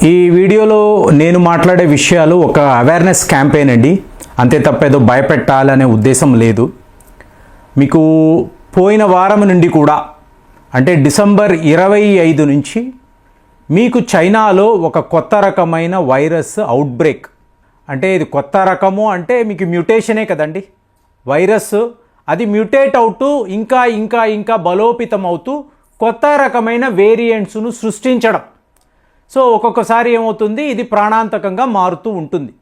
ఈ వీడియోలో నేను మాట్లాడే విషయాలు ఒక అవేర్నెస్ క్యాంపెయిన్ అండి. అంతే తప్ప ఏదో భయపెట్టాలనే ఉద్దేశం లేదు. మీకు పోయిన వారం నుండి కూడా అంటే డిసెంబర్ 25 నుంచి మీకు చైనాలో ఒక కొత్త రకమైన వైరస్ అవుట్బ్రేక్, అంటే ఇది కొత్త రకము అంటే మీకు మ్యూటేషనే కదండి. వైరస్ అది మ్యూటేట్ అవుతూ ఇంకా బలోపేతం అవుతూ కొత్త రకమైన వేరియంట్స్ను సృష్టించడం. సో ఒక్కొక్కసారి ఏమవుతుంది, ఇది ప్రాణాంతకంగా మారుతూ ఉంటుంది.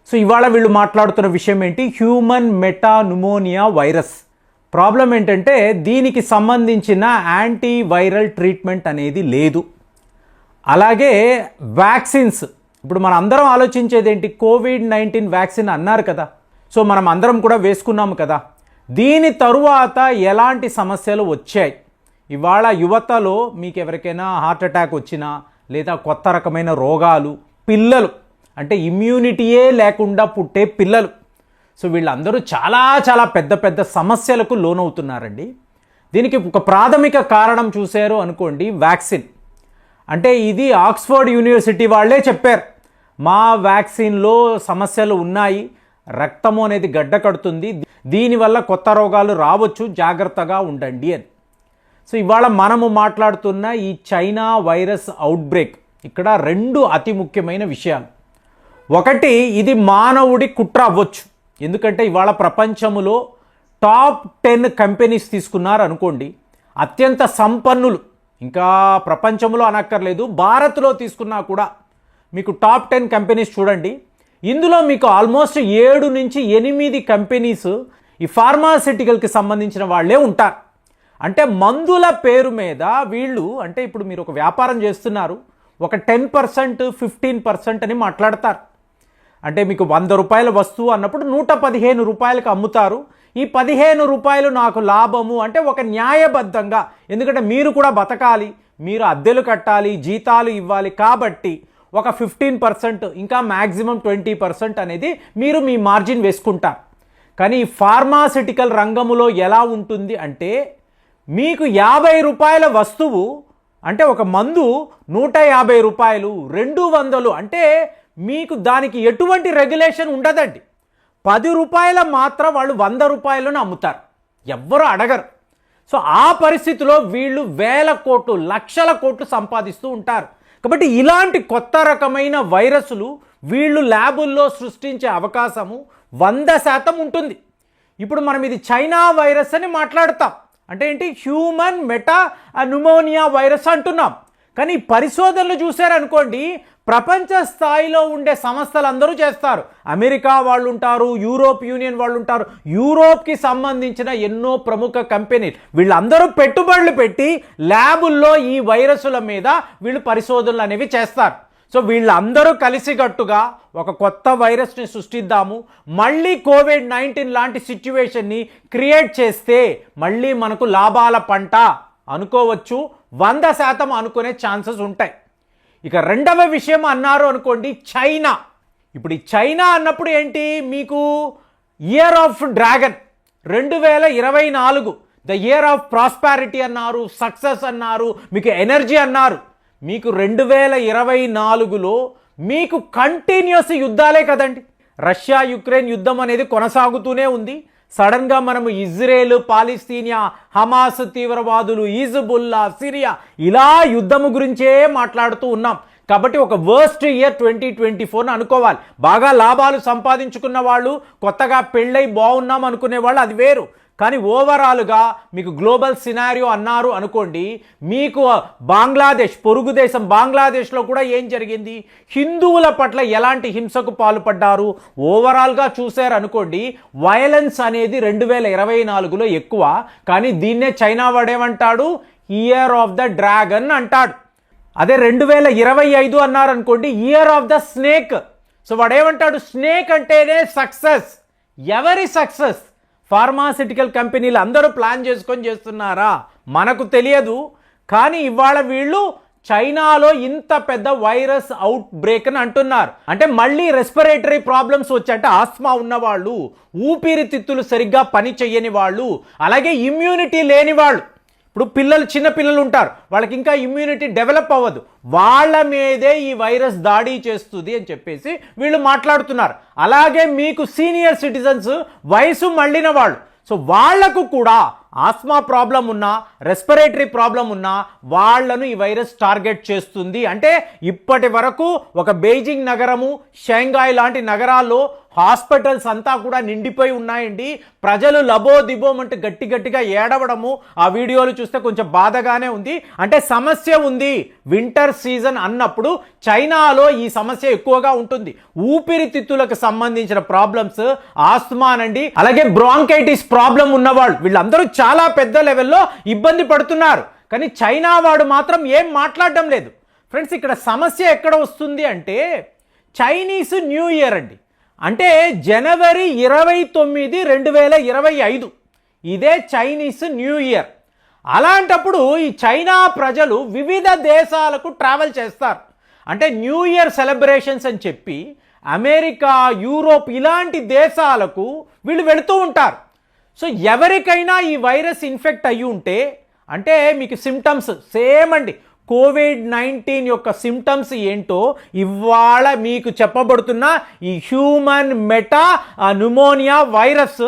సో ఇవాళ వీళ్ళు మాట్లాడుతున్న విషయం ఏంటి, హ్యూమన్ మెటాన్యూమోనియా వైరస్. ప్రాబ్లం ఏంటంటే దీనికి సంబంధించిన యాంటీవైరల్ ట్రీట్మెంట్ అనేది లేదు. అలాగే వ్యాక్సిన్స్, ఇప్పుడు మనం అందరం ఆలోచించేది ఏంటి, కోవిడ్-19 వ్యాక్సిన్ అన్నారు కదా, సో మనం అందరం కూడా వేసుకున్నాము కదా. దీని తరువాత ఎలాంటి సమస్యలు వచ్చాయి, ఇవాళ యువతలో మీకు ఎవరికైనా హార్ట్ అటాక్ వచ్చినా లేదా కొత్త రకమైన రోగాలు, పిల్లలు అంటే ఇమ్యూనిటీయే లేకుండా పుట్టే పిల్లలు, సో వీళ్ళందరూ చాలా పెద్ద సమస్యలకు లోనవుతున్నారండి. దీనికి ఒక ప్రాథమిక కారణం చూశారు అనుకోండి, వ్యాక్సిన్. అంటే ఇది ఆక్స్ఫర్డ్ యూనివర్సిటీ వాళ్ళే చెప్పారు, మా వ్యాక్సిన్లో సమస్యలు ఉన్నాయి, రక్తము అనేది గడ్డ కడుతుంది, దీనివల్ల కొత్త రోగాలు రావచ్చు, జాగ్రత్తగా ఉండండి అని. సో ఇవాళ మనము మాట్లాడుతున్న ఈ చైనా వైరస్ అవుట్బ్రేక్, ఇక్కడ రెండు అతి ముఖ్యమైన విషయాలు. ఒకటి, ఇది మానవుడి కుట్ర అవ్వచ్చు. ఎందుకంటే ఇవాళ ప్రపంచంలో టాప్ 10 కంపెనీస్ తీసుకున్నారు అనుకోండి, అత్యంత సంపన్నులు, ఇంకా ప్రపంచంలో అనక్కర్లేదు, భారత్లో తీసుకున్నా కూడా మీకు టాప్ 10 కంపెనీస్ చూడండి. ఇందులో మీకు ఆల్మోస్ట్ 7 నుంచి 8 కంపెనీస్ ఈ ఫార్మాసిటికల్కి సంబంధించిన వాళ్ళే ఉంటారు. అంటే మందుల పేరు మీద వీళ్ళు, అంటే ఇప్పుడు మీరు ఒక వ్యాపారం చేస్తున్నారు, ఒక 10% 15% అని మాట్లాడతారు. అంటే మీకు 100 రూపాయల వస్తువు అన్నప్పుడు 115 రూపాయలకు అమ్ముతారు. ఈ 15 రూపాయలు నాకు లాభము అంటే ఒక న్యాయబద్ధంగా, ఎందుకంటే మీరు కూడా బతకాలి, మీరు అద్దెలు కట్టాలి, జీతాలు ఇవ్వాలి, కాబట్టి ఒక 15% ఇంకా మ్యాక్సిమం 20% అనేది మీరు మీ మార్జిన్ వేసుకుంటారు. కానీ ఫార్మాసిటికల్ రంగములో ఎలా ఉంటుంది అంటే, మీకు 50 రూపాయల వస్తువు అంటే ఒక మందు 150 రూపాయలు, 200, అంటే మీకు దానికి ఎటువంటి రెగ్యులేషన్ ఉండదండి. 10 రూపాయల మాత్రం వాళ్ళు 100 రూపాయలను అమ్ముతారు, ఎవ్వరూ అడగరు. సో ఆ పరిస్థితిలో వీళ్ళు వేల కోట్లు, లక్షల కోట్లు సంపాదిస్తూ ఉంటారు. కాబట్టి ఇలాంటి కొత్త రకమైన వైరస్లు వీళ్ళు ల్యాబుల్లో సృష్టించే అవకాశము 100% ఉంటుంది. ఇప్పుడు మనం ఇది చైనా వైరస్ అని మాట్లాడతాం, అంటే ఏంటి, హ్యూమన్ మెటాన్యూమోనియా వైరస్ అంటున్నాం. కానీ పరిశోధనలు చూశారనుకోండి, ప్రపంచ స్థాయిలో ఉండే సంస్థలు అందరూ చేస్తారు. అమెరికా వాళ్ళు ఉంటారు, యూరోప్ యూనియన్ వాళ్ళు ఉంటారు, యూరోప్కి సంబంధించిన ఎన్నో ప్రముఖ కంపెనీలు, వీళ్ళందరూ పెట్టుబడులు పెట్టి ల్యాబుల్లో ఈ వైరస్ల మీద వీళ్ళు పరిశోధనలు అనేవి చేస్తారు. సో వీళ్ళందరూ కలిసికట్టుగా ఒక కొత్త వైరస్ని సృష్టిద్దాము, మళ్ళీ కోవిడ్-19 లాంటి సిచ్యువేషన్ని క్రియేట్ చేస్తే మళ్ళీ మనకు లాభాల పంట అనుకోవచ్చు, 100% అనుకునే ఛాన్సెస్ ఉంటాయి. ఇక రెండవ విషయం అన్నారు అనుకోండి, చైనా. ఇప్పుడు ఈ చైనా అన్నప్పుడు ఏంటి, మీకు year of dragon 2024 the year of prosperity అన్నారు, సక్సెస్ అన్నారు, మీకు ఎనర్జీ అన్నారు. మీకు 2024లో మీకు కంటిన్యూస్ యుద్ధాలే కదండి. రష్యా యుక్రెయిన్ యుద్ధం అనేది కొనసాగుతూనే ఉంది. సడన్గా మనము ఇజ్రాయెల్, పాలస్తీనియా, హమాస్ తీవ్రవాదులు, హిజ్బుల్లా, సిరియా, ఇలా యుద్ధము గురించే మాట్లాడుతూ ఉన్నాం. కాబట్టి ఒక వర్స్ట్ ఇయర్ 2024 అనుకోవాలి. బాగా లాభాలు సంపాదించుకున్న వాళ్ళు, కొత్తగా పెళ్ళై బాగున్నాం అనుకునే వాళ్ళు, అది వేరు. కానీ ఓవరాల్గా మీకు గ్లోబల్ సినారియో అన్నారు అనుకోండి, మీకు బంగ్లాదేశ్, పొరుగు దేశం బంగ్లాదేశ్లో కూడా ఏం జరిగింది, హిందువుల పట్ల ఎలాంటి హింసకు పాల్పడ్డారు, ఓవరాల్గా చూశారు అనుకోండి, వైలెన్స్ అనేది 2024లో ఎక్కువ. కానీ దీన్నే చైనా వాడేమంటాడు, ఇయర్ ఆఫ్ ద డ్రాగన్ అంటాడు. అదే 2025 అన్నారు అనుకోండి, year of the snake. So వాడేమంటాడు, స్నేక్ అంటేనే సక్సెస్. ఎవరి సక్సెస్? ఫార్మాసిటికల్ కంపెనీలు అందరూ ప్లాన్ చేసుకొని చేస్తున్నారా, మనకు తెలియదు. కానీ ఇవాళ వీళ్ళు చైనాలో ఇంత పెద్ద వైరస్ అవుట్ బ్రేక్ అని అంటున్నారు. అంటే మళ్ళీ రెస్పిరేటరీ ప్రాబ్లమ్స్ వచ్చాయంటే, ఆస్మా ఉన్నవాళ్ళు, ఊపిరితిత్తులు సరిగ్గా పని చెయ్యని వాళ్ళు, అలాగే ఇమ్యూనిటీ లేని వాళ్ళు, ఇప్పుడు చిన్న పిల్లలు ఉంటారు, వాళ్ళకి ఇంకా ఇమ్యూనిటీ డెవలప్ అవ్వదు, వాళ్ళ మీదే ఈ వైరస్ దాడి చేస్తుంది అని చెప్పేసి వీళ్ళు మాట్లాడుతున్నారు. అలాగే మీకు సీనియర్ సిటిజన్స్, వయసు మళ్ళిన వాళ్ళు, సో వాళ్లకు కూడా ఆస్మా ప్రాబ్లం ఉన్నా, రెస్పిరేటరీ ప్రాబ్లం ఉన్నా వాళ్లను ఈ వైరస్ టార్గెట్ చేస్తుంది. అంటే ఇప్పటి వరకు ఒక బీజింగ్ నగరము, షాంఘాయ్ లాంటి నగరాల్లో హాస్పిటల్స్ అంతా కూడా నిండిపోయి ఉన్నాయండి. ప్రజలు లబోదిబోమంటూ గట్టిగా ఏడవడము ఆ వీడియోలు చూస్తే కొంచెం బాధగానే ఉంది. అంటే సమస్య ఉంది. వింటర్ సీజన్ అన్నప్పుడు చైనాలో ఈ సమస్య ఎక్కువగా ఉంటుంది. ఊపిరితిత్తులకు సంబంధించిన ప్రాబ్లమ్స్, ఆస్మానండి, అలాగే బ్రాంకైటిస్ ప్రాబ్లం ఉన్నవాళ్ళు వీళ్ళందరూ చాలా పెద్ద లెవెల్లో ఇబ్బంది పడుతున్నారు. కానీ చైనా వాడు మాత్రం ఏం మాట్లాడడం లేదు. ఫ్రెండ్స్, ఇక్కడ సమస్య ఎక్కడ వస్తుంది అంటే చైనీస్ న్యూ ఇయర్ అండి. అంటే జనవరి 29, 2025 ఇదే చైనీస్ న్యూ ఇయర్. అలాంటప్పుడు ఈ చైనా ప్రజలు వివిధ దేశాలకు ట్రావెల్ చేస్తారు. అంటే న్యూ ఇయర్ సెలబ్రేషన్స్ అని చెప్పి అమెరికా, యూరోప్ ఇలాంటి దేశాలకు వీళ్ళు వెళుతూ ఉంటారు. సో ఎవరికైనా ఈ వైరస్ ఇన్ఫెక్ట్ అయ్యి ఉంటే, అంటే మీకు సిమ్టమ్స్ సేమ్ అండి, కోవిడ్-19 యొక్క సిమ్టమ్స్ ఏంటో ఇవాళ మీకు చెప్పబడుతున్న ఈ హ్యూమన్ న్యూమోనియా వైరస్,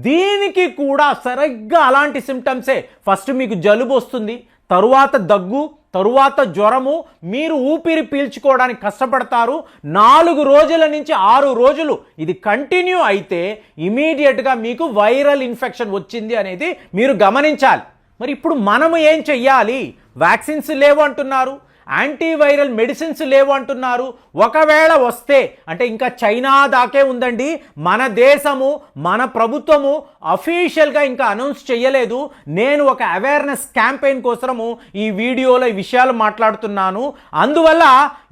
దీనికి కూడా సరిగ్గా అలాంటి సిమ్టమ్సే. ఫస్ట్ మీకు జలుబు వస్తుంది, తరువాత దగ్గు, తరువాత జ్వరము, మీరు ఊపిరి పీల్చుకోవడానికి కష్టపడతారు. 4 రోజుల నుంచి 6 రోజులు ఇది కంటిన్యూ అయితే ఇమీడియట్గా మీకు వైరల్ ఇన్ఫెక్షన్ వచ్చింది అనేది మీరు గమనించాలి. మరి ఇప్పుడు మనము ఏం చెయ్యాలి? వ్యాక్సిన్స్ లేవు అంటున్నారు, యాంటీవైరల్ మెడిసిన్స్ లేవు అంటున్నారు. ఒకవేళ వస్తే, అంటే ఇంకా చైనా దాకే ఉందండి, మన దేశము, మన ప్రభుత్వము అఫీషియల్గా ఇంకా అనౌన్స్ చేయలేదు. నేను ఒక అవేర్నెస్ క్యాంపెయిన్ కోసము ఈ వీడియోలో ఈ విషయాలు మాట్లాడుతున్నాను. అందువల్ల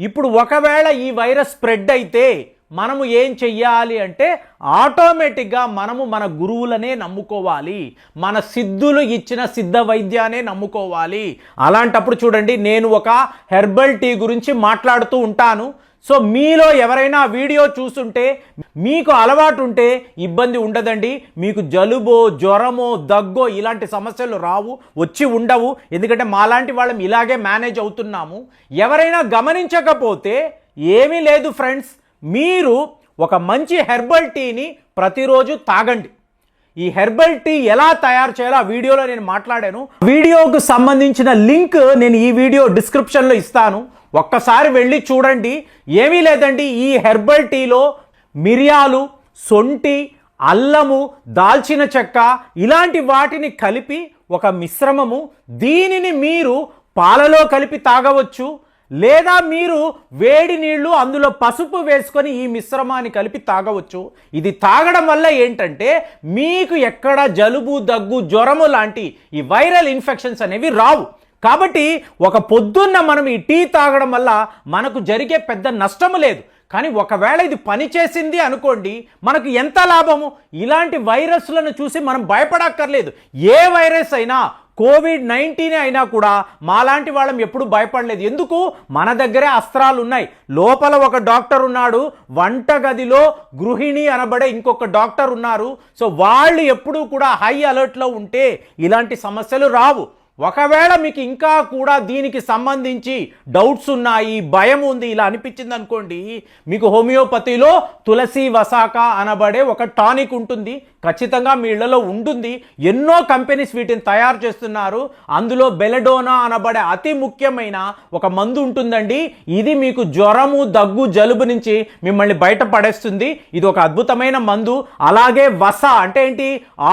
ఇప్పుడు ఒకవేళ ఈ వైరస్ స్ప్రెడ్ అయితే మనము ఏం చెయ్యాలి అంటే ఆటోమేటిక్గా మనము మన గురువులనే నమ్ముకోవాలి, మన సిద్ధులు ఇచ్చిన సిద్ధ వైద్యానే నమ్ముకోవాలి. అలాంటప్పుడు చూడండి, నేను ఒక హెర్బల్ టీ గురించి మాట్లాడుతూ ఉంటాను. సో మీలో ఎవరైనా వీడియో చూస్తుంటే మీకు అలవాటు ఉంటే ఇబ్బంది ఉండదండి. మీకు జలుబో, జ్వరమో, దగ్గో ఇలాంటి సమస్యలు రావు, వచ్చి ఉండవు. ఎందుకంటే మాలాంటి వాళ్ళం ఇలాగే మేనేజ్ అవుతున్నాము. ఎవరైనా గమనించకపోతే ఏమీ లేదు ఫ్రెండ్స్, మీరు ఒక మంచి హెర్బల్ టీని ప్రతిరోజు తాగండి. ఈ హెర్బల్ టీ ఎలా తయారు చేయాలో ఆ వీడియోలో నేను మాట్లాడాను. వీడియోకు సంబంధించిన లింక్ నేను ఈ వీడియో డిస్క్రిప్షన్లో ఇస్తాను, ఒక్కసారి వెళ్ళి చూడండి. ఏమీ లేదండి, ఈ హెర్బల్ టీలో మిరియాలు, సొంటి, అల్లము, దాల్చిన చెక్క ఇలాంటి వాటిని కలిపి ఒక మిశ్రమము. దీనిని మీరు పాలలో కలిపి తాగవచ్చు, లేదా మీరు వేడి నీళ్లు అందులో పసుపు వేసుకొని ఈ మిశ్రమాన్ని కలిపి తాగవచ్చు. ఇది తాగడం వల్ల ఏంటంటే మీకు ఎక్కడ జలుబు, దగ్గు, జ్వరము లాంటి ఈ వైరల్ ఇన్ఫెక్షన్స్ అనేవి రావు. కాబట్టి ఒక పొద్దున్న మనం ఈ టీ తాగడం వల్ల మనకు జరిగే పెద్ద నష్టము లేదు. కానీ ఒకవేళ ఇది పనిచేసింది అనుకోండి, మనకు ఎంత లాభము? ఇలాంటి వైరస్లను చూసి మనం భయపడక్కర్లేదు. ఏ వైరస్ అయినా, కోవిడ్-19 అయినా కూడా మాలాంటి వాళ్ళం ఎప్పుడు భయపడలేదు. ఎందుకు? మన దగ్గరే అస్త్రాలు ఉన్నాయి. లోపల ఒక డాక్టర్ ఉన్నాడు, వంటగదిలో గృహిణి అనబడే ఇంకొక డాక్టర్ ఉన్నారు. సో వాళ్ళు ఎప్పుడూ కూడా హై అలర్ట్లో ఉంటే ఇలాంటి సమస్యలు రావు. ఒకవేళ మీకు ఇంకా కూడా దీనికి సంబంధించి డౌట్స్ ఉన్నాయి, భయం ఉంది, ఇలా అనిపించింది అనుకోండి, మీకు హోమియోపతిలో తులసి వసాక అనబడే ఒక టానిక్ ఉంటుంది, ఖచ్చితంగా మీ ఇళ్లలో ఉంటుంది. ఎన్నో కంపెనీస్ వీటిని తయారు చేస్తున్నారు. అందులో బెలడోనా అనబడే అతి ముఖ్యమైన ఒక మందు ఉంటుందండి. ఇది మీకు జ్వరము, దగ్గు, జలుబు నుంచి మిమ్మల్ని బయటపడేస్తుంది. ఇది ఒక అద్భుతమైన మందు. అలాగే వస అంటే ఏంటి?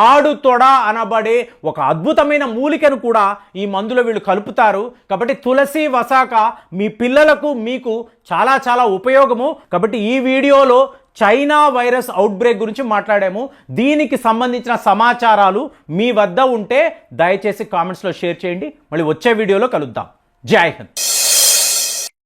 ఆడు తొడ అనబడే ఒక అద్భుతమైన మూలికను కూడా ఈ మందులో వీళ్ళు కలుపుతారు. కాబట్టి తులసి వసాక మీ పిల్లలకు, మీకు చాలా చాలా ఉపయోగము. కాబట్టి ఈ వీడియోలో చైనా వైరస్ అవుట్ బ్రేక్ గురించి మాట్లాడాము. దీనికి సంబంధించిన సమాచారాలు మీ వద్ద ఉంటే దయచేసి కామెంట్స్లో షేర్ చేయండి. మళ్ళీ వచ్చే వీడియోలో కలుద్దాం. జై హింద్.